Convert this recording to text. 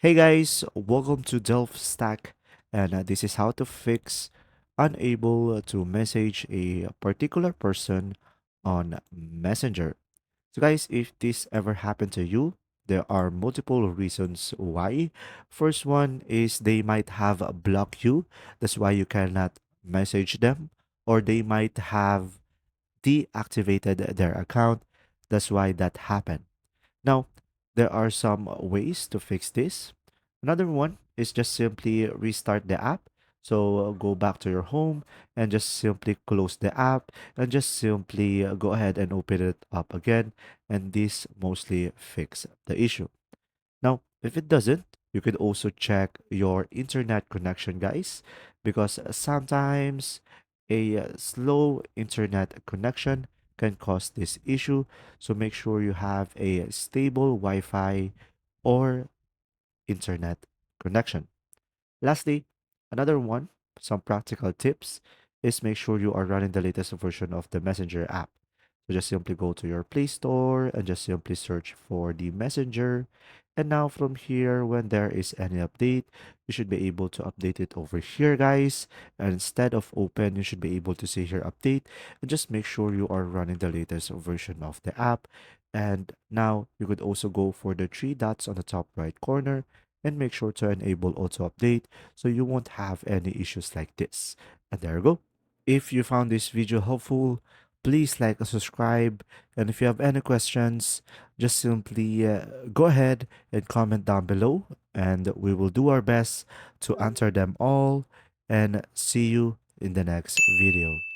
Hey guys, welcome to Delf Stack, and this is how to fix unable to message a particular person on Messenger. So guys, if this ever happened to you, there are multiple reasons why. First one is they might have blocked you, that's why you cannot message them, or they might have deactivated their account, that's why that happened. Now, there are some ways to fix this. Another one is just simply restart the app. So go back to your home and just simply close the app and just simply go ahead and open it up again. And this mostly fix the issue. Now, if it doesn't, you could also check your internet connection, guys, because sometimes a slow internet connection can cause this issue. So make sure you have a stable Wi-Fi or internet connection. Lastly, another one, some practical tips is make sure you are running the latest version of the Messenger app. So just simply go to your Play Store and just simply search for the Messenger. And now from here, when there is any update, you should be able to update it over here, guys. And instead of open, you should be able to see here update and just make sure you are running the latest version of the app. And now you could also go for the three dots on the top right corner and make sure to enable auto update so you won't have any issues like this. And there you go. If you found this video helpful, please like and subscribe. And if you have any questions, just simply go ahead and comment down below, and we will do our best to answer them all. And see you in the next video.